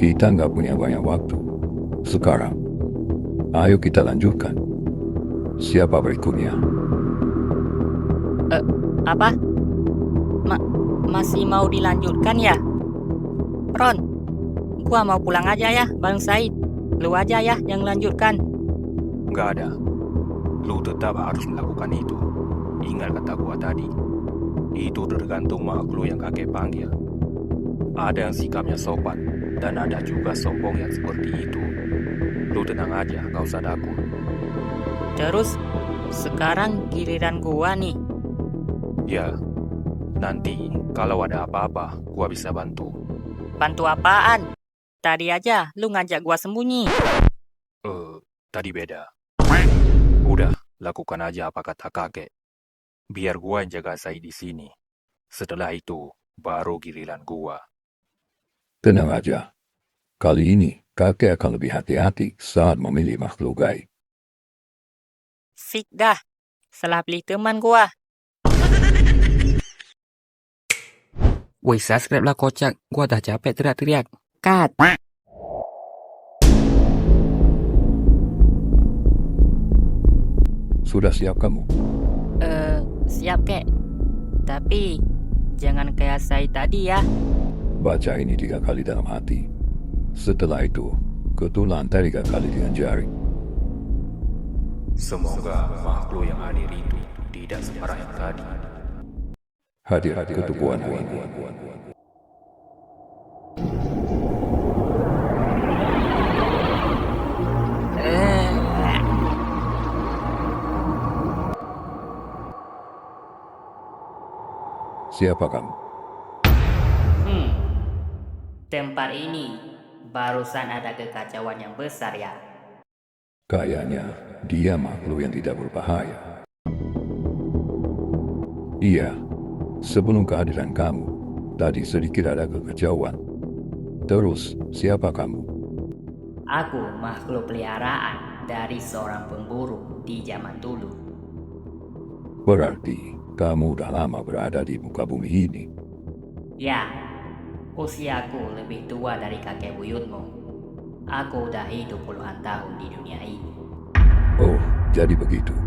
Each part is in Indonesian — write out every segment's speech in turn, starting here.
Kita nggak punya banyak waktu. Sekarang, ayo kita lanjutkan. Siapa berikutnya? Eh, apa? Masih mau dilanjutkan ya? Ron, gua mau pulang aja ya, Bang Said. Lu aja ya yang lanjutkan. Nggak ada. Lu tetap harus melakukan itu. Ingat kata gua tadi. Itu tergantung makhluk yang kakek panggil. Ada yang sikapnya sopan, dan ada juga sombong yang seperti itu. Lu tenang aja, nggak usah takut. Terus, sekarang giliran gua nih. Ya, nanti kalau ada apa-apa, gua bisa bantu. Bantu apaan? Tadi aja lu ngajak gua sembunyi. Tadi beda. Udah, lakukan aja apa kata kakek. Biar gua yang jaga Said di sini. Setelah itu, baru giliran gua. Tenang aja. Kali ini, kakek akan lebih hati-hati saat memilih makhluk gaib. Fik dah. Salah pilih teman gua. Woi, subscribe lah kocak. Gua udah capek teriak-teriak. Cut. Sudah siap kamu? Siap kek. Tapi, jangan kayak Said tadi ya. Baca ini 3 kali dalam hati. Setelah itu, ketuk lantai 3 kali dengan jari. Semoga makhluk yang hadir itu tidak separah yang tadi. Hadir ketuk warna ini. Siapa kamu? Tempat ini barusan ada kekacauan yang besar ya. Kayaknya dia makhluk yang tidak berbahaya. Iya, sebelum kehadiran kamu, tadi sedikit ada kekacauan. Terus, siapa kamu? Aku makhluk peliharaan dari seorang pemburu di zaman dulu. Berarti kamu udah lama berada di muka bumi ini. Ya, usiaku lebih tua dari kakek buyutmu. Aku udah hidup puluhan tahun di dunia ini. Oh, jadi begitu.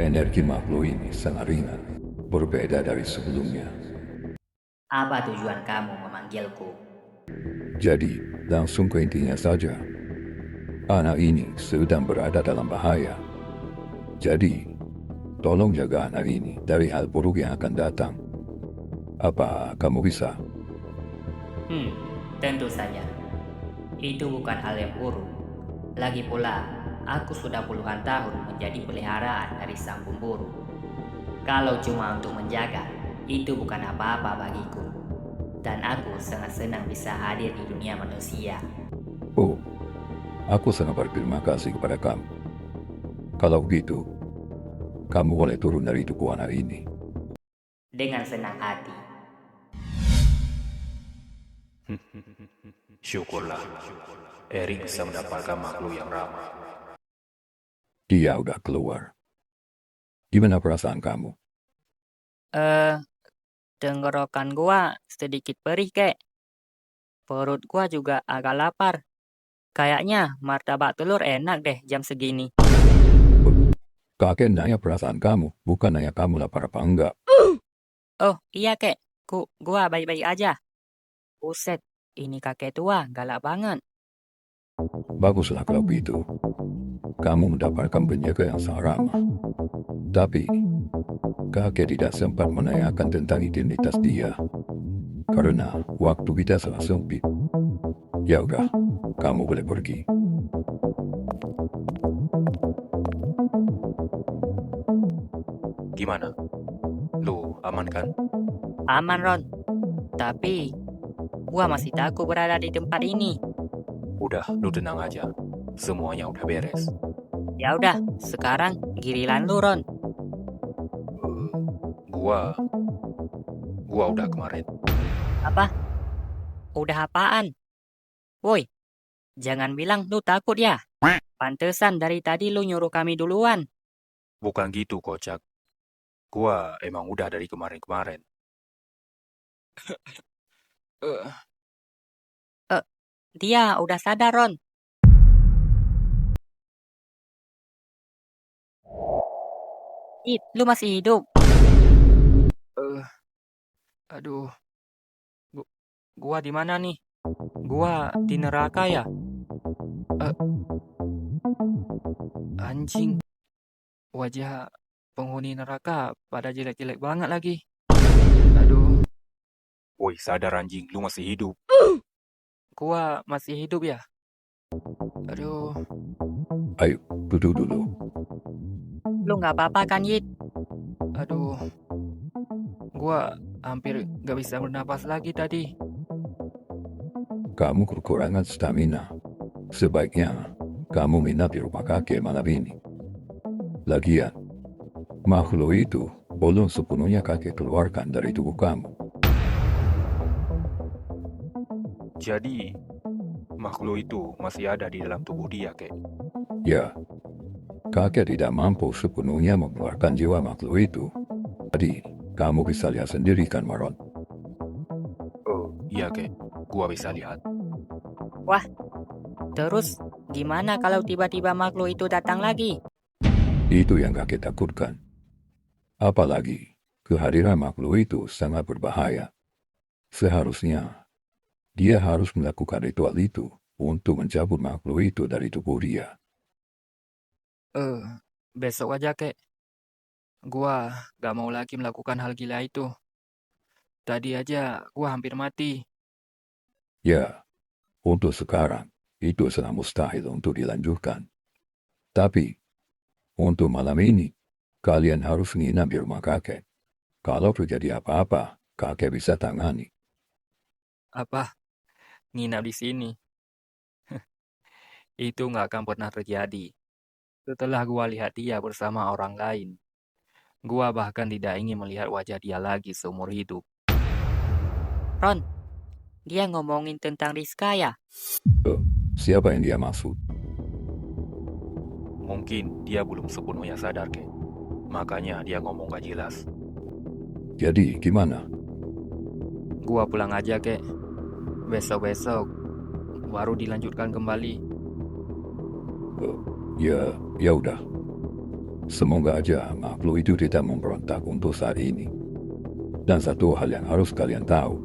Energi makhluk ini sangat ringan, berbeda dari sebelumnya. Apa tujuan kamu memanggilku? Jadi, langsung ke intinya saja. Anak ini sedang berada dalam bahaya. Jadi, tolong jaga anak ini dari hal buruk yang akan datang. Apa kamu bisa? Tentu saja. Itu bukan hal yang buruk. Lagi pula, aku sudah puluhan tahun menjadi peliharaan dari sang pemburu. Kalau cuma untuk menjaga, itu bukan apa-apa bagiku. Dan aku sangat senang bisa hadir di dunia manusia. Oh, aku sangat berterima kasih kepada kamu. Kalau begitu, kamu boleh turun dari tubuh anak ini. Dengan senang hati. Syukurlah, Erik bisa mendapatkan makhluk yang ramah. Dia udah keluar. Gimana perasaan kamu? Tenggorokan gua sedikit perih, kek. Perut gua juga agak lapar. Kayaknya martabak telur enak deh jam segini. Kakek nanya perasaan kamu, bukan nanya kamu lapar apa enggak. Oh, iya, kek. Gua baik-baik aja. Buset, ini kakek tua galak banget. Baguslah kalau begitu. Kamu mendapatkan penjaga yang sangat ramah. Tapi, kakek tidak sempat menanyakan tentang identitas dia. Karena waktu kita sangat sempit. Ya udah, kamu boleh pergi. Gimana? Lu aman kan? Aman, Ron. Tapi, gua masih takut berada di tempat ini. Udah, lu tenang aja. Semuanya udah beres. Ya udah, sekarang giliran lu, Ron. Gua udah kemarin. Apa? Udah apaan? Woi, jangan bilang lu takut ya. Pantesan dari tadi lu nyuruh kami duluan. Bukan gitu, kocak. Gua emang udah dari kemarin-kemarin. Dia udah sadar, Ron. It, lu masih hidup. Aduh, gua di mana nih? Gua di neraka ya? Eh, anjing, wajah penghuni neraka pada jelek-jelek banget lagi. Aduh, Woi, sadar anjing, lu masih hidup. gua masih hidup ya? Aduh, Ayo, duduk dulu. Lu nggak apa-apa kan, Yit? aduh, gua hampir gak bisa bernapas lagi tadi. Kamu kekurangan stamina. Sebaiknya kamu minat di rumah kakek malam ini. Lagian, makhluk itu belum sepenuhnya kakek keluarkan dari tubuh kamu. Jadi, makhluk itu masih ada di dalam tubuh dia, kek. Ya, kakek tidak mampu sepenuhnya mengeluarkan jiwa makhluk itu. Jadi, kamu bisa lihat sendiri kan, Maron? Oh, iya, kek. Gua bisa lihat. Terus, gimana kalau tiba-tiba makhluk itu datang lagi? Itu yang kakek takutkan. Apalagi, kehadiran makhluk itu sangat berbahaya. Seharusnya, dia harus melakukan ritual itu untuk mencabut makhluk itu dari tubuh dia. Besok aja, kek. Gua gak mau lagi melakukan hal gila itu. Tadi aja gua hampir mati. Ya, untuk sekarang, itu sangat mustahil untuk dilanjutkan. Tapi, untuk malam ini, kalian harus menginap di rumah kakek. Kalau terjadi apa-apa, kakek bisa tangani. Apa? Nginap di sini? Itu nggak akan pernah terjadi. Setelah gua lihat dia bersama orang lain, gua bahkan tidak ingin melihat wajah dia lagi seumur hidup. Ron, dia ngomongin tentang Rizka ya? Siapa yang dia maksud? Mungkin dia belum sepenuhnya sadar, kek. Makanya dia ngomong gak jelas. Jadi, gimana? Gua pulang aja, kek. Besok-besok baru dilanjutkan kembali. Ya udah. Semoga aja makhluk itu tidak memberontak untuk saat ini. Dan satu hal yang harus kalian tahu.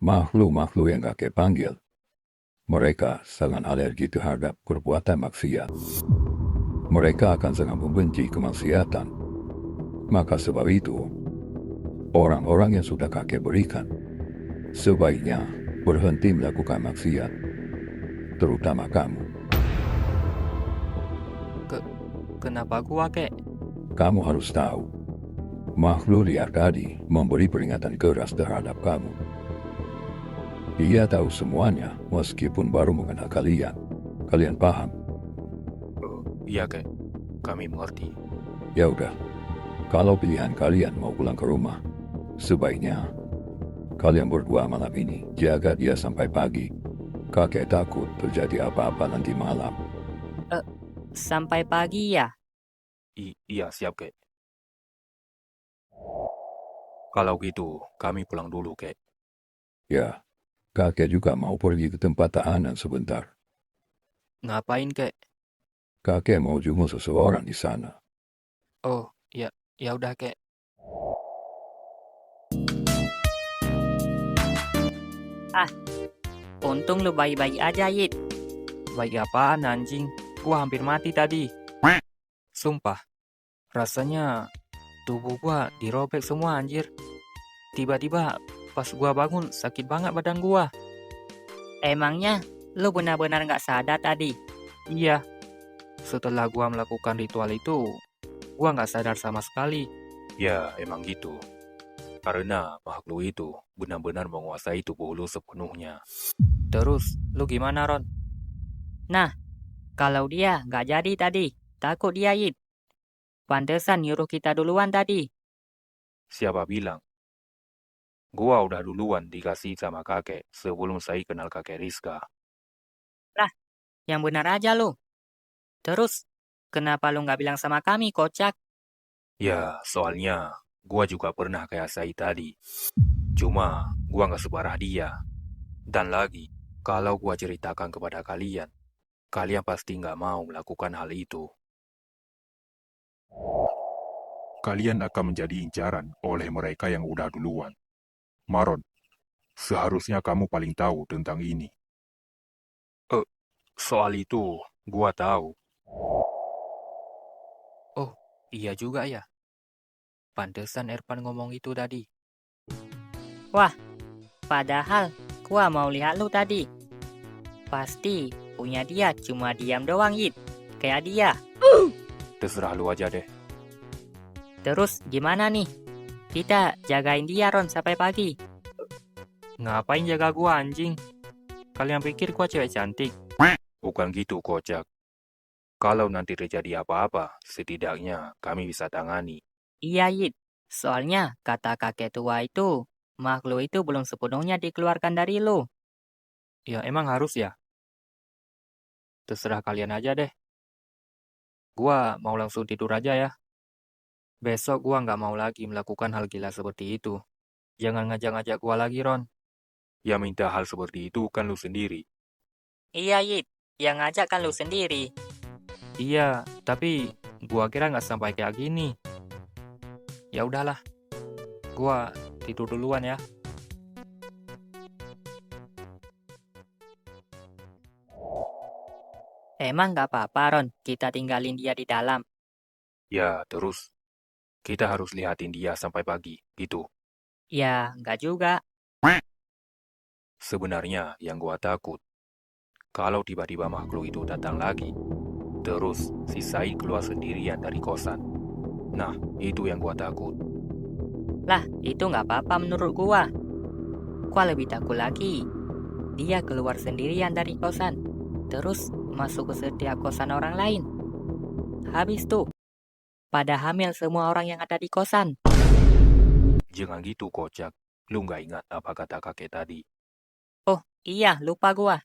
Makhluk-makhluk yang kakek panggil, mereka sangat alergi terhadap perbuatan maksiat. Mereka akan sangat membenci kemaksiatan. Maka sebab itu, orang-orang yang sudah kakek berikan, sebaiknya berhenti melakukan maksiat, terutama kamu. Kenapa gua, kek? Kamu harus tahu, makhluk liar tadi memberi peringatan keras terhadap kamu. Dia tahu semuanya meskipun baru mengenal kalian. Kalian paham? Oh, iya, kek. Kami mengerti. Ya udah. Kalau pilihan kalian mau pulang ke rumah, sebaiknya kalian berdua malam ini jaga dia sampai pagi. Kakek takut terjadi apa-apa nanti malam. Sampai pagi ya? Iya, siap, kek. Kalau gitu, kami pulang dulu, kek. Ya, kakek juga mau pergi ke tempat tahanan sebentar. Ngapain, kek? Kakek mau jenguk seseorang di sana. Oh, ya udah, kek. Untung lu baik-baik aja, Yit. Baik apaan, anjing? Gua hampir mati tadi. Sumpah, rasanya tubuh gua dirobek semua, anjir. Tiba-tiba pas gua bangun sakit banget badan gua. Emangnya lu benar-benar nggak sadar tadi? Iya, setelah gua melakukan ritual itu, gua nggak sadar sama sekali. Ya, emang gitu. Karena makhluk itu benar-benar menguasai tubuh lu sepenuhnya. Terus, lu gimana, Ron? Kalau dia nggak jadi tadi, takut dia, Yit. Pantesan nyuruh kita duluan tadi. Siapa bilang? Gua udah duluan dikasih sama kakek sebelum saya kenal kakek Rizka. Yang benar aja lu. Terus, kenapa lu nggak bilang sama kami, kocak? Ya, soalnya gua juga pernah kayak saya tadi. Cuma gua nggak separah dia. Dan lagi, Kalau gua ceritakan kepada kalian, kalian pasti nggak mau melakukan hal itu. Kalian akan menjadi incaran oleh mereka yang udah duluan. Maron, seharusnya kamu paling tahu tentang ini. Soal itu, gua tahu. Oh, iya juga ya. Pantesan Erpan ngomong itu tadi. Wah, padahal gua mau lihat lu tadi. Pasti punya dia cuma diam doang, Yit. Kayak dia. Terserah lu aja deh. Terus gimana nih? Kita jagain dia, Ron, sampai pagi. Ngapain jaga gua anjing? Kalian pikir gua cewek cantik? Bukan gitu, kocak. Kalau nanti terjadi apa-apa, setidaknya kami bisa tangani. Iya, Yit. Soalnya kata kakek tua itu, makhluk itu belum sepenuhnya dikeluarkan dari lu. Ya emang harus ya. Terserah kalian aja deh. Gua mau langsung tidur aja ya. Besok gua nggak mau lagi melakukan hal gila seperti itu. Jangan ngajak-ngajak gua lagi, Ron. Yang minta hal seperti itu kan lu sendiri. Iya, Yit. Yang ngajak kan lu sendiri. Iya, tapi gua kira nggak sampai kayak gini. Ya udahlah. Gua tidur duluan ya. Emang nggak apa-apa, Ron. Kita tinggalin dia di dalam. Ya, terus kita harus lihatin dia sampai pagi, gitu. Ya, nggak juga. Sebenarnya yang gua takut, kalau tiba-tiba makhluk itu datang lagi, terus si Said keluar sendirian dari kosan. Nah, itu yang gua takut. Lah, itu nggak apa-apa menurut gua. Gua lebih takut lagi. Dia keluar sendirian dari kosan. Terus masuk ke setiap kosan orang lain. Habis tuh, pada hamil semua orang yang ada di kosan. Jangan gitu, kocak. Lu nggak ingat apa kata kakek tadi? Oh, iya, lupa gua.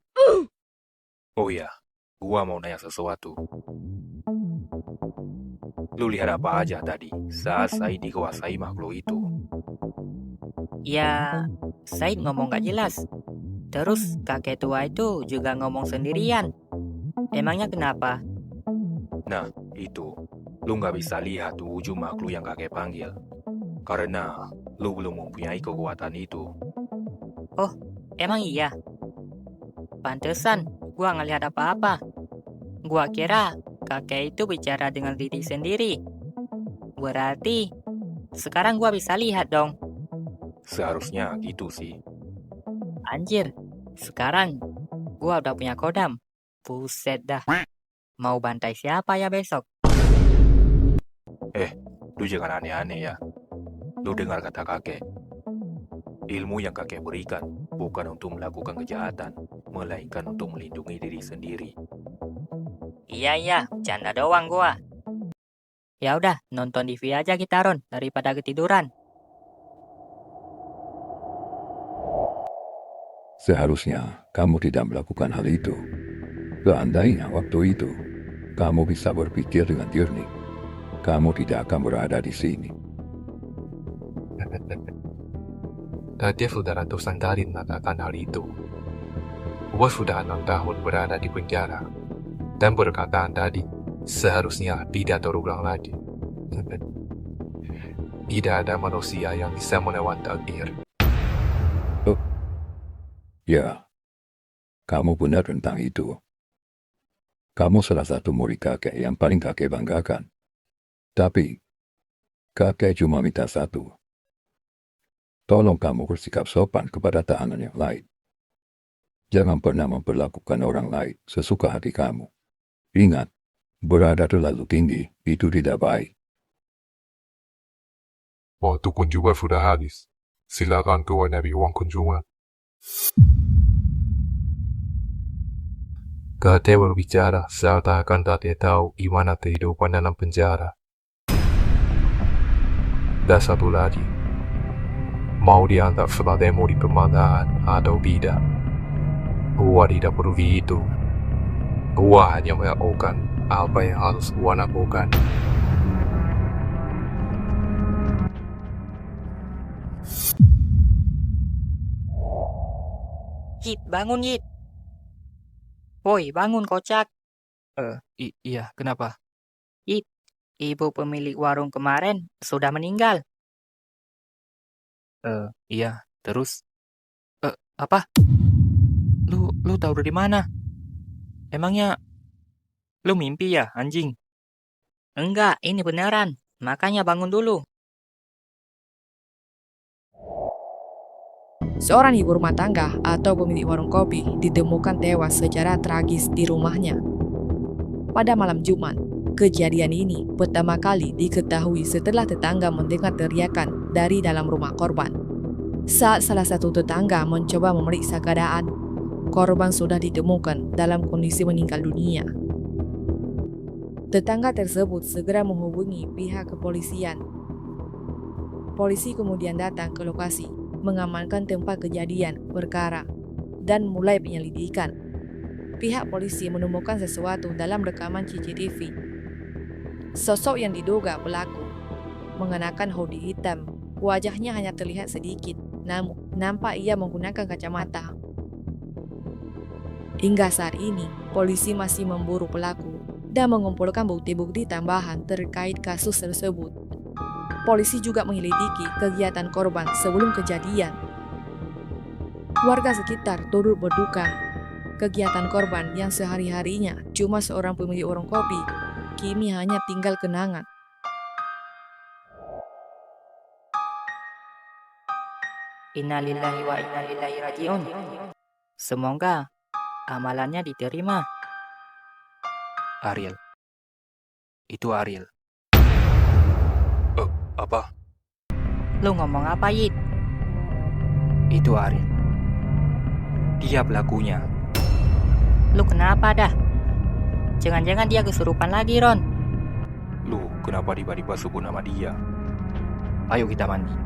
Oh ya, gua mau nanya sesuatu. Lu lihat apa aja tadi saat Said dikuasai makhluk itu? Ya, Said ngomong gak jelas. Terus kakek tua itu juga ngomong sendirian. Emangnya kenapa? Nah, itu. Lu nggak bisa lihat tuh wujud makhluk yang kakek panggil. Karena lu belum mempunyai kekuatan itu. Emang iya? Pantesan, gua nggak lihat apa-apa. Gua kira kakek itu bicara dengan diri sendiri. Berarti, sekarang gua bisa lihat dong. Seharusnya gitu sih. Anjir, sekarang gua udah punya kodam. Buset dah. Mau bantai siapa ya besok? Lu jangan aneh-aneh ya. Lu dengar kata kakek. Ilmu yang kakek berikan bukan untuk melakukan kejahatan, melainkan untuk melindungi diri sendiri. Iya, canda doang gua. Ya udah, nonton TV aja kita, Ron, daripada ketiduran. Seharusnya kamu tidak melakukan hal itu. Seandainya waktu itu kamu bisa berpikir dengan jernih, kamu tidak akan berada di sini. Tadi sudah ratusan kali mengatakan hal itu. Gua sudah 6 tahun berada di penjara. Dan perkataan tadi seharusnya tidak terulang lagi. Tidak ada manusia yang bisa melawan takdir. Ya, kamu benar tentang itu. Kamu salah satu murid kakek yang paling kakek banggakan. Tapi, kakek cuma minta satu. Tolong kamu bersikap sopan kepada tahanan yang lain. Jangan pernah memperlakukan orang lain sesuka hati kamu. Ingat, berada terlalu tinggi itu tidak baik. Waktu kunjungan sudah habis. Silakan keluar dari ruang kunjungan. Kakek berbicara seakan tak tahu gimana kehidupan dalam penjara. Dan satu lagi, mau dianggap sebagai murid permanaan atau tidak, gua tidak perlu itu. Gua hanya melakukan apa yang harus gua lakukan. Yit, bangun Yit. Woi, bangun kocak. Iya, kenapa? Ibu pemilik warung kemarin sudah meninggal. Iya, terus? Apa? Lu tahu dari mana? Emangnya lu mimpi ya, anjing? Enggak, ini beneran. Makanya bangun dulu. Seorang ibu rumah tangga atau pemilik warung kopi ditemukan tewas secara tragis di rumahnya. Pada malam Jumat, kejadian ini pertama kali diketahui setelah tetangga mendengar teriakan dari dalam rumah korban. Saat salah satu tetangga mencoba memeriksa keadaan, korban sudah ditemukan dalam kondisi meninggal dunia. Tetangga tersebut segera menghubungi pihak kepolisian. Polisi kemudian datang ke lokasi, mengamankan tempat kejadian perkara, dan mulai penyelidikan. Pihak polisi menemukan sesuatu dalam rekaman CCTV. Sosok yang diduga pelaku mengenakan hoodie hitam. Wajahnya hanya terlihat sedikit, namun nampak ia menggunakan kacamata. Hingga saat ini, polisi masih memburu pelaku dan mengumpulkan bukti-bukti tambahan terkait kasus tersebut. Polisi juga menyelidiki kegiatan korban sebelum kejadian. Warga sekitar turut berduka. Kegiatan korban yang sehari-harinya cuma seorang pemilik warung kopi, kini hanya tinggal kenangan. Innalillahi wa inna ilaihi rajiun. Semoga amalannya diterima. Ariel. Itu Ariel. Apa? Lu ngomong apa, Yit? Itu Ariel. Dia pelakunya. Lu kenapa dah? Jangan-jangan dia kesurupan lagi, Ron. Lu kenapa tiba-tiba sebut nama dia? Ayo kita mandi.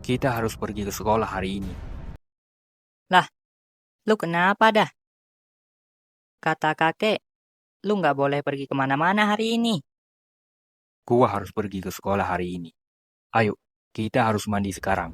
Kita harus pergi ke sekolah hari ini. Lu kenapa dah? Kata kakek, lu nggak boleh pergi kemana-mana hari ini. Gua harus pergi ke sekolah hari ini. Ayo, kita harus mandi sekarang.